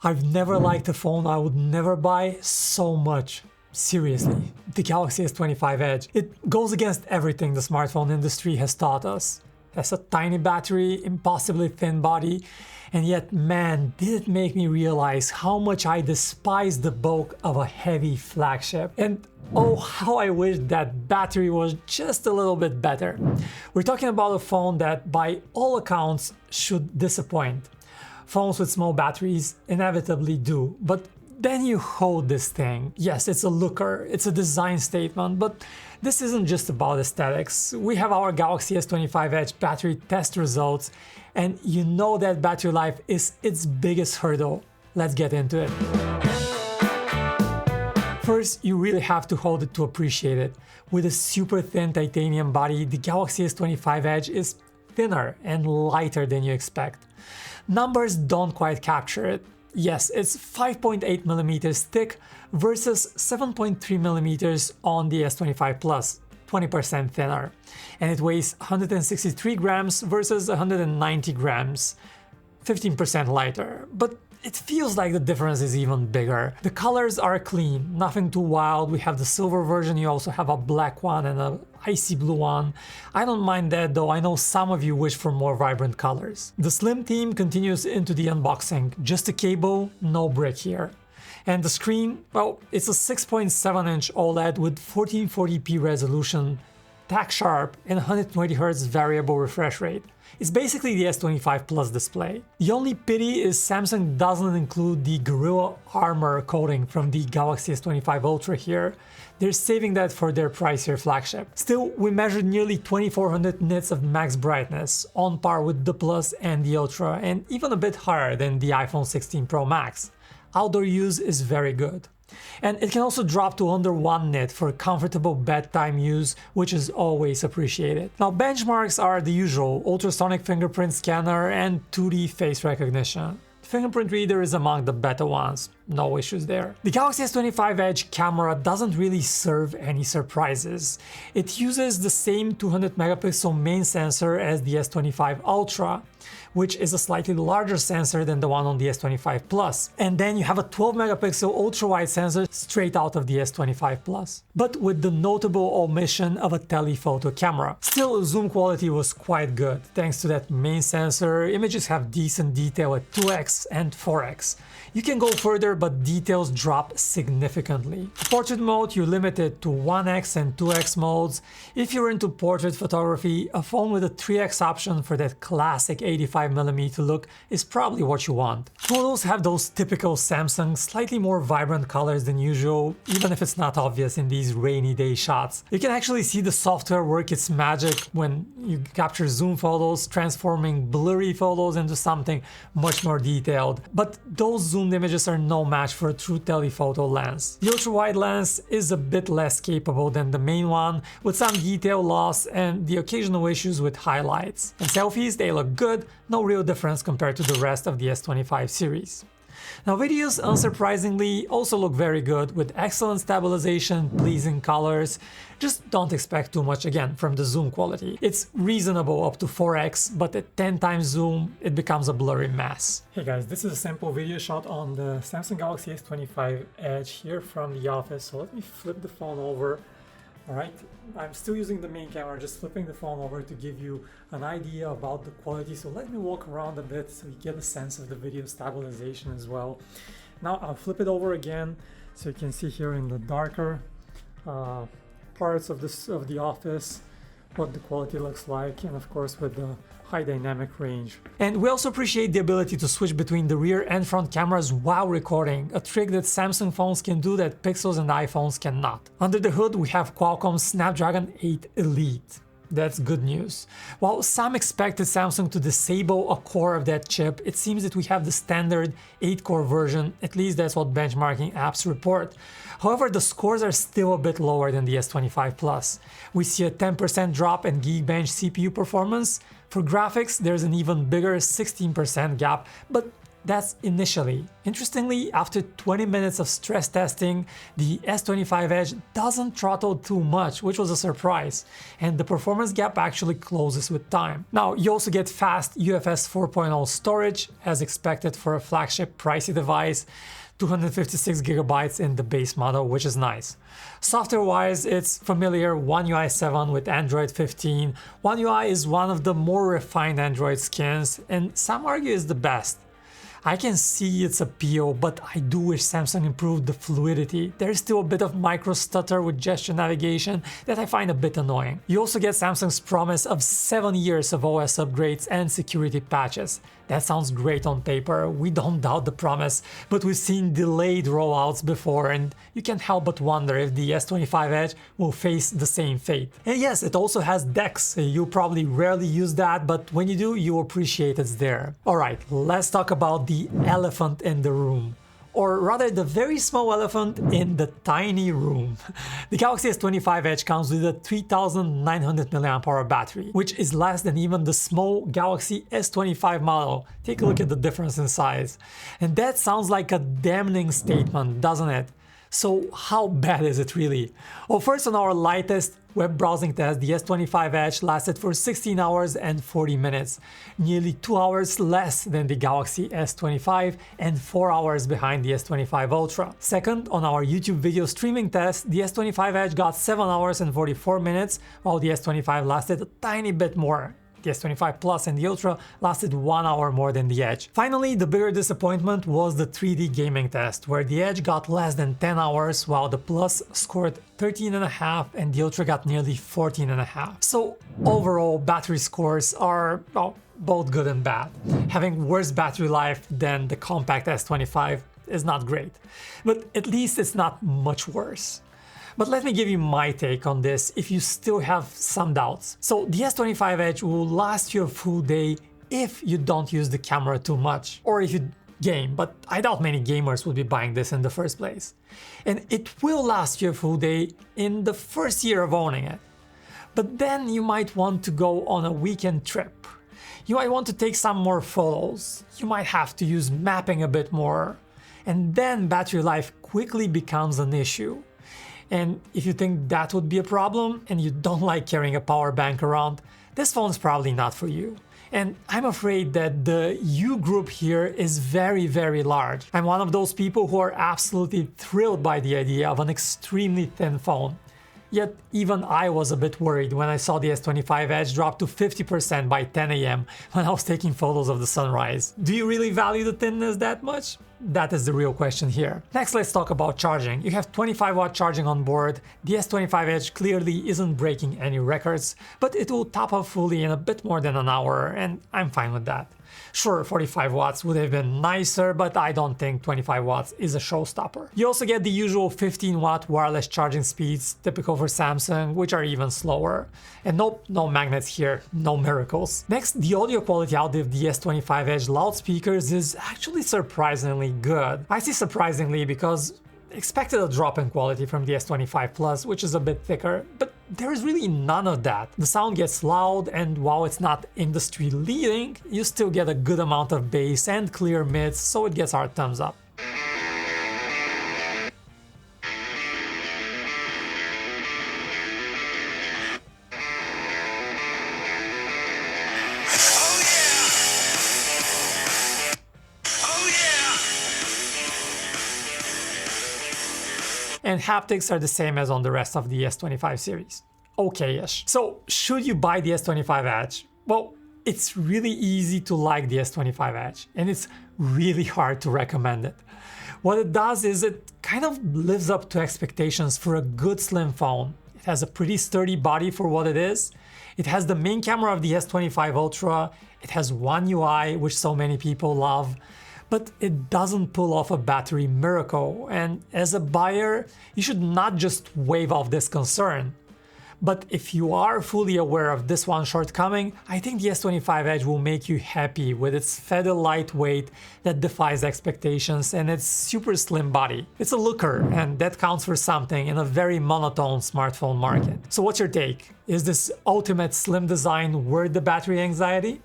I've never liked a phone I would never buy so much. Seriously, the Galaxy S25 Edge. It goes against everything the smartphone industry has taught us. It has a tiny battery, impossibly thin body, and yet, man, did it make me realize how much I despise the bulk of a heavy flagship. And oh, how I wish that battery was just a little bit better. We're talking about a phone that, by all accounts, should disappoint. Phones with small batteries inevitably do, but then you hold this thing. Yes, it's a looker, it's a design statement, but this isn't just about aesthetics. We have our Galaxy S25 Edge battery test results, and you know that battery life is its biggest hurdle. Let's get into it. First, you really have to hold it to appreciate it. With a super thin titanium body, the Galaxy S25 Edge is thinner and lighter than you expect. Numbers don't quite capture it. Yes, it's 5.8mm thick versus 7.3mm on the S25 Plus, 20% thinner. And it weighs 163 grams versus 190 grams, 15% lighter. But it feels like the difference is even bigger. The colors are clean, nothing too wild. We have the silver version, you also have a black one and a icy blue one. I don't mind that though, I know some of you wish for more vibrant colors. The slim theme continues into the unboxing, just a cable, no brick here. And the screen, well, it's a 6.7-inch OLED with 1440p resolution, tack sharp and 120Hz variable refresh rate. It's basically the S25 Plus display. The only pity is Samsung doesn't include the Gorilla Armor coating from the Galaxy S25 Ultra here. They're saving that for their pricier flagship. Still, we measured nearly 2400 nits of max brightness, on par with the Plus and the Ultra, and even a bit higher than the iPhone 16 Pro Max. Outdoor use is very good. And it can also drop to under 1 nit for comfortable bedtime use, which is always appreciated. Now, benchmarks are the usual: ultrasonic fingerprint scanner and 2D face recognition. The fingerprint reader is among the better ones, no issues there. The Galaxy S25 Edge camera doesn't really serve any surprises. It uses the same 200 megapixel main sensor as the S25 Ultra, which is a slightly larger sensor than the one on the S25 Plus. And then you have a 12 megapixel ultra-wide sensor straight out of the S25 Plus, but with the notable omission of a telephoto camera. Still, zoom quality was quite good. Thanks to that main sensor, images have decent detail at 2x and 4x. You can go further, but details drop significantly. For portrait mode, you're limited to 1x and 2x modes. If you're into portrait photography, a phone with a 3x option for that classic 85mm look is probably what you want. Photos have those typical Samsung, slightly more vibrant colors than usual, even if it's not obvious in these rainy day shots. You can actually see the software work its magic when you capture zoom photos, transforming blurry photos into something much more detailed. But those zoomed images are no match for a true telephoto lens. The ultra-wide lens is a bit less capable than the main one, with some detail loss and the occasional issues with highlights. In selfies, they look good, no real difference compared to the rest of the S25 series. Now, videos, unsurprisingly, also look very good, with excellent stabilization, pleasing colors. Just don't expect too much again from the zoom quality. It's reasonable up to 4x, but at 10 times zoom, it becomes a blurry mess. Hey guys, this is a sample video shot on the Samsung Galaxy S25 Edge here from the office. So let me flip the phone over. Alright, I'm still using the main camera, just flipping the phone over to give you an idea about the quality. So let me walk around a bit so you get a sense of the video stabilization as well. Now I'll flip it over again so you can see here in the darker parts of the office what the quality looks like, and of course with the high dynamic range. And we also appreciate the ability to switch between the rear and front cameras while recording, a trick that Samsung phones can do that Pixels and iPhones cannot. Under the hood we have Qualcomm's Snapdragon 8 Elite. That's good news. While some expected Samsung to disable a core of that chip, it seems that we have the standard 8-core version, at least that's what benchmarking apps report. However, the scores are still a bit lower than the S25 Plus. We see a 10% drop in Geekbench CPU performance. For graphics, there's an even bigger 16% gap, but That's initially. Interestingly, after 20 minutes of stress testing, the S25 Edge doesn't throttle too much, which was a surprise, and the performance gap actually closes with time. Now, you also get fast UFS 4.0 storage, as expected for a flagship pricey device, 256GB in the base model, which is nice. Software-wise, it's familiar One UI 7 with Android 15. One UI is one of the more refined Android skins, and some argue is the best. I can see its appeal, but I do wish Samsung improved the fluidity. There's still a bit of micro stutter with gesture navigation that I find a bit annoying. You also get Samsung's promise of 7 years of OS upgrades and security patches. That sounds great on paper, we don't doubt the promise, but we've seen delayed rollouts before and you can't help but wonder if the S25 Edge will face the same fate. And yes, it also has DeX. You probably rarely use that, but when you do, you appreciate it's there. Alright, let's talk about the elephant in the room. Or rather the very small elephant in the tiny room. The Galaxy S25 Edge comes with a 3900 mAh battery, which is less than even the small Galaxy S25 model. Take a look at the difference in size. And that sounds like a damning statement, doesn't it? So how bad is it really? Well, first, on our lightest web browsing test, the S25 Edge lasted for 16 hours and 40 minutes, nearly 2 hours less than the Galaxy S25 and 4 hours behind the S25 Ultra. Second, on our YouTube video streaming test, the S25 Edge got 7 hours and 44 minutes, while the S25 lasted a tiny bit more. The S25 Plus and the Ultra lasted 1 hour more than the Edge. Finally, the bigger disappointment was the 3D gaming test, where the Edge got less than 10 hours, while the Plus scored 13.5 and the Ultra got nearly 14.5. So overall, battery scores are, well, both good and bad. Having worse battery life than the compact S25 is not great, but at least it's not much worse. But let me give you my take on this if you still have some doubts. So the S25 Edge will last you a full day if you don't use the camera too much, or if you game, but I doubt many gamers would be buying this in the first place. And it will last you a full day in the first year of owning it. But then you might want to go on a weekend trip. You might want to take some more photos. You might have to use mapping a bit more. And then battery life quickly becomes an issue. And if you think that would be a problem and you don't like carrying a power bank around, this phone's probably not for you. And I'm afraid that the you group here is very, very large. I'm one of those people who are absolutely thrilled by the idea of an extremely thin phone. Yet even I was a bit worried when I saw the S25 Edge drop to 50% by 10 AM when I was taking photos of the sunrise. Do you really value the thinness that much? That is the real question here. Next, let's talk about charging. You have 25-watt charging on board. The S25 Edge clearly isn't breaking any records, but it will top up fully in a bit more than an hour, and I'm fine with that. Sure, 45 watts would have been nicer, but I don't think 25 watts is a showstopper. You also get the usual 15-watt wireless charging speeds, typical for Samsung, which are even slower. And nope, no magnets here, no miracles. Next, the audio quality out of the S25 Edge loudspeakers is actually surprisingly good. I say surprisingly because expected a drop in quality from the S25 Plus, which is a bit thicker, but there is really none of that. The sound gets loud, and while it's not industry leading, you still get a good amount of bass and clear mids, so it gets our thumbs up. And haptics are the same as on the rest of the S25 series. Okay-ish. So should you buy the S25 Edge? Well, it's really easy to like the S25 Edge, and it's really hard to recommend it. What it does is it kind of lives up to expectations for a good slim phone. It has a pretty sturdy body for what it is. It has the main camera of the S25 Ultra. It has One UI, which so many people love. But it doesn't pull off a battery miracle, and as a buyer, you should not just wave off this concern. But if you are fully aware of this one shortcoming, I think the S25 Edge will make you happy with its feather lightweight that defies expectations and its super slim body. It's a looker, and that counts for something in a very monotone smartphone market. So what's your take? Is this ultimate slim design worth the battery anxiety?